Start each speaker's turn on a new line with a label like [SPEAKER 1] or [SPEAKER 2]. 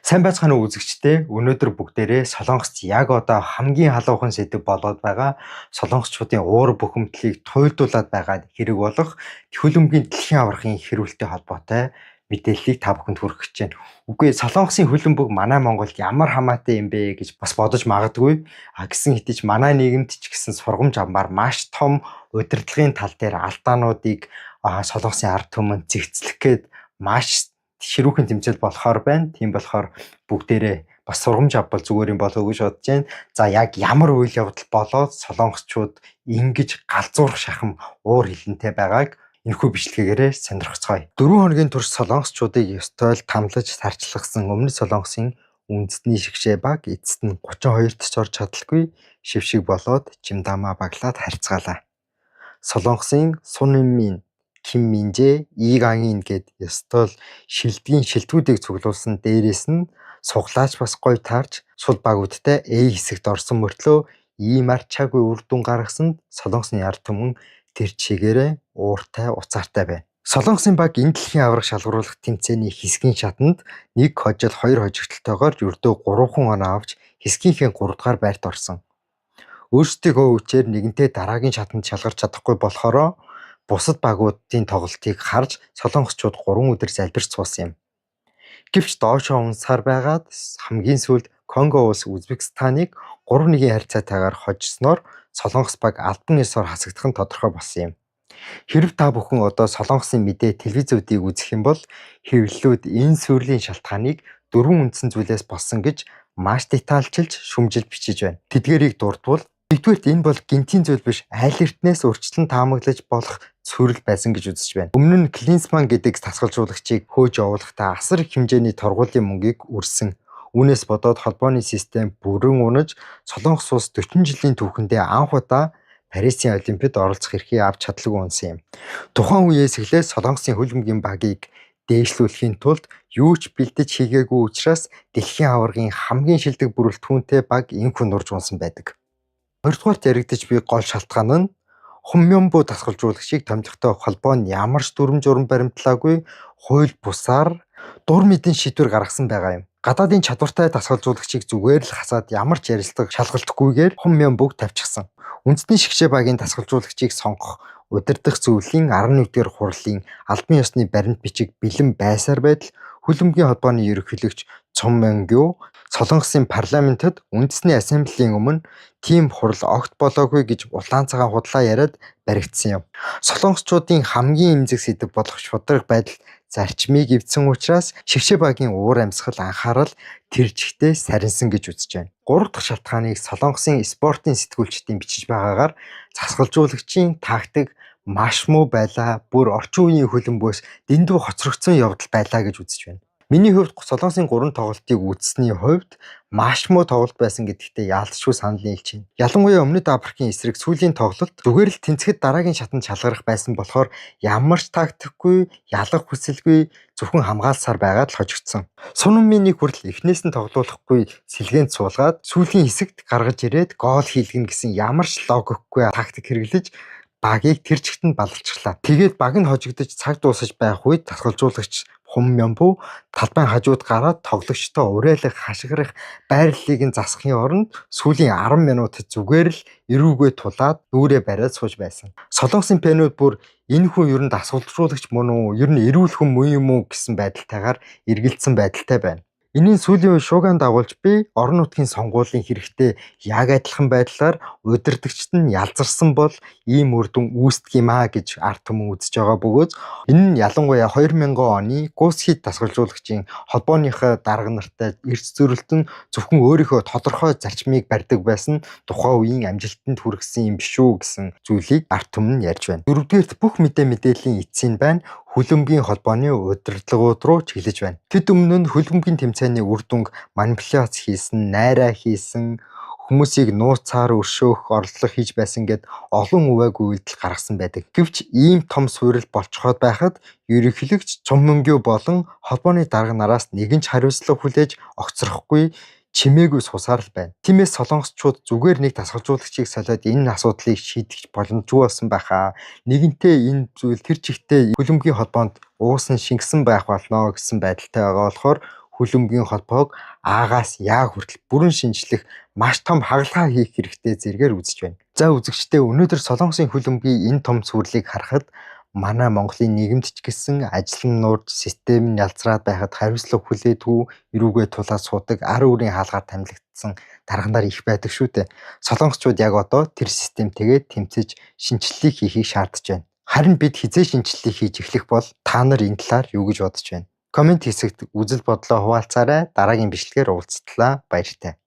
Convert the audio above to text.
[SPEAKER 1] Сайн байцгаана уу үзэгчдээ. Өнөөдөр бүгдээрээ Солонгост яг одоо хамгийн халуухан сэдэв болоод байгаа солонгосчуудын уур бухимдлыг туйлдуулаад байгаа хэрэг болох хөлбөмбөгийн дэлхийн аваргын хэрүүлэлтэй холбоотой мэдээллийг та бүхэнд хүргэж байна. Үгүй солонгосын хөлбөмбөг манай Монголд ямар хамаатай юм бэ гэж бас бодож магадгүй. Гэсэн хэдий ч манай нийгэмд ч гэсэн сургамж авмаар маш том удирдлагын тал дээр алдаануудыг солонгосын ард түмэнд зэгцлэх гээд маш ширүүхэн тэмцэл болохоор байна. Тийм болохоор бүгдээрээ бас сургамж авбал зүгээр юм болов уу гэж бодож байна. За яг ямар үйл явдал болоод солонгосчууд ингэж галзуурах шахам уур хилэнтэй байгааг энэхүү бичлэгээрээ сонирхцгаая. 4 хоногийн турш солонгосчуудыг ёстой л тамлаж сарчлагсан өмнөд солонгосын үндэсний шигшээ баг эцэст нь 32-т ч орж чадалгүй шившиг болоод Жимдамаа баглаад харьцгаалаа. Солонгосын Сунмин Ким Минжэ Иганин гээд ёстой л шилдгийн шилдгүүдийг цуглуулсан дээрээс нь суглаач бас гоё таарч сул багуудтай A хэсэгт орсон мөртлөө ийм арчаагүй үр дүн гаргасанд солонгосны ард түмэн тэр чигээрээ ууртай уцаартай байна. Солонгосын баг энэ дэлхийн аварга шалгаруулах тэмцээний хэсгийн шатанд нэг хожил 2 хожигдолтойгоор ердөө 3 хүн оноо авч хэсгийнхээ 3 дугаар байрт орсон. Өөрсдийнхөө хүчээр нэгэнтээ дараагийн шатанд шалгарч чадахгүй болохоро бусад багуудын тоглолтыг харж солонгосчууд 3 өдөр залбирч суусан юм. Гэвч доошоо унсаар байгаад хамгийн сүүлд Конго улс Узбекистаныг 3-1 харьцаатайгаар хожсноор солонгос баг албан ёсоор хасагдах нь тодорхой болсон юм. Хэрэв та бүхэн одоо солонгосын мэдээ телевизүүдийг үзэх юм бол хэвлэлүүд энэ сүрлийн шалтгааныг 4 үндсэн зүйлээс болсон гэж маш детальчилж шүмжилж бичиж байна. Тэдгээрийг дурдвал нэгдүгээрт энэ бол гинтийн зүйл биш, айл эртнээс урьдчилан таамаглаж болох цөөрөл байсан гэж үзэж байна. Өмнө нь Клинсман гэдэг тасгалжуулагчийг хөөж явуулахдаа асар их хэмжээний торгуулийн мөнгийг үрсэн. Үүнээс бодоод холбооны систем бүрэн унаж Солонгос улс 40 жилийн түүхэндээ анх удаа Парисын Олимпиад оролцох эрхийг авч чадлагүй унсан юм. Тухайн үеэс эхлээд Солонгосын хөлбөмбөгийн багийг дээшлүүлэхийн тулд юу ч бэлдэж хийгээгүй учраас дэлхийн аваргын хамгийн шилдэг бүрэлдэхүүнтэй түүнтэй баг энэхүү нурж унсан байдаг. Хоёрдугаарт яригдж буй гол шалтгаан нь Хунмёнбу тасгалжуулагчийг томилхтой холбоо нь ямар ч дүрм журм баримтлаагүй хууль бусаар дур мэдэн шийдвэр гаргасан байгаа юм. Гадаадын чадвартай тасгалжуулагчийг зүгээр л хасаад ямар ч ярилцлага шалгалтгүйгээр Хунмёнбуг тавьчихсан. Үндэсний шигшээ багийн тасгалжуулагчийг сонгох удирдах зөвлөлийн 11-р хурлын албан ёсны баримт бичиг бэлэн байсаар байтал хөлбөмбөгийн холбооны ерөнхийлөгч Цом Мёнгю Солонгосын парламентод үндэсний ассамблеийн өмнө тийм хурал огт болоогүй гэж улаан цагаан худлаа яриад баригдсан юм. Солонгосчуудын хамгийн эмзэг сэдэв болох шударга байдал зарчмыг эвдсэн учраас шигшээ багийн уур амьсгал анхаарал тэр жигтэй сарнсан гэж үзэж байна. 3 дахь шалтгааныг Солонгосын спортын сэтгүүлчдийн бичиж байгаагаар засгалжуулагчийн тактик маш муу байлаа, бүр орчин үеийн хөлбөмбөгөөс дэндүү хоцрогдсон явдал байлаа гэж үзэж байна. Миний хувьд Солонгосын 3 тоглолтыг үзсний хувьд маш муу тоглолт байсан гэдэгтээ яалтчгүй санал нийлж байна. Ялангуяа өмнөд Африкийн эсрэг сүүлийн тоглолт зүгээр л тэнцэхэд дараагийн шатанд шалгарах байсан болохоор ямар ч тактикгүй, ялах хүсэлгүй зөвхөн хамгаалсаар байгаад л хожигдсон. Сунминийг хүртэл эхнээс нь тоглоулахгүй сэлгээнд суулгаад сүүлийн хэсэгт гаргаж ирээд гол хийлгэнэ гэсэн ямар ч логикгүй тактик хэрэглэж багийг тэр чигт нь баларчглаа. Тэгээд баг нь хожигдож цаг дуусаж байх үед тасгалжуулагч Хунмёнбу талбайн хажууд гараад тоглогчтой уриалах, хашгирах, байрлалыг нь засахын оронд сүүлийн 10 минутад зүгээр л эрүүгээ тулаад нүрээ бариад сууж байсан. Солонгосын фэнүүд бүр энэ хүн ер нь тасгалжуулагч мөн үү, ер нь эрүүл хүн мөн юм уу гэсэн байдалтайгаар эргэлзсэн байдалтай байна. Энийн сүүлийн үе шуугиан дагуулж би орон нутгийн сонгуулийн хэрэгтэй яг адилхан байдлаар удирдагчд нь ялзарсан бол ийм үр дүн үүсдэг юм аа гэж ард түмэн үзэж байгаа бөгөөд энэ нь ялангуяа 2000 оны Гусхид тасгалжуулагчийн холбооныхоо дарга нартай эрс зөрөлт нь зөвхөн өөрийнхөө тодорхой зарчмыг барьдаг байсан тухайн үеийн амжилтанд хүргэсэн юм биш үү гэсэн зүйлийг ард түмэн ярьж байна. Дөрөвдүгээрт бүх мэдээллийн эцсийн байна хөлбөмбөгийн холбооны удирдлагууд руу чиглэж байна. Тэд өмнө нь хөлбөмбөгийн тэмцээний үр дүнг манипуляц хийсэн, найраа хийсэн, хүмүүсийг нууцаар өршөөх, орлого хийж байсан гэд олон увайгүй үйлдэл гаргасан байдаг. Гэвч ийм том суурил болцоход байхад ерөнхийлөгч Цом Мёнгю болон холбооны дарга нараас нэгэн ч хариуцлага хүлээж огцрохгүй чимээгүй сусаар л байна. Тиймээс солонгосчууд зүгээр нэг тасгалжуулагчийг солиод энэ асуудлыг шийдэж боломжгүй болсон байхаа. Нэгэнтээ энэ зүйл тэр чигтээ хөлбөмбөгийн холбоонд уусан шингэсэн байх болно гэсэн байдалтай байгаа болохоор хөлбөмбөгийн холбоог аагаас яаг хүртэл бүрэн шинжлэх маш том хагалгаа хийх хэрэгтэй зэргээр үзэж байна. За үзэгчдээ өнөөдөр Солонгосын хөлбөмбөгийн энэ том сүрлийг харахад манай Монголын нийгэмд ч гэсэн ажил нь нуурж систем нь ялцраад байхад хариуцлага хүлээдгүй эрүүгээ тулаад суудаг ар үүрийн хаалгаар томилогдсон дарганаар их байдаг шүү дээ. Солонгосчууд яг одоо тэр системтэйгээ тэмцэж шинжилгээг хийхийг шаардж байна. Харин бид хизээ шинжилгээ хийж эхлэх бол та нар энэ талаар юу гэж бодож байна? Комент хэсэгт үзэл бодлоо хуваалцаарай. Дараагийн бичлэгээр уулзтлаа. Баяртай.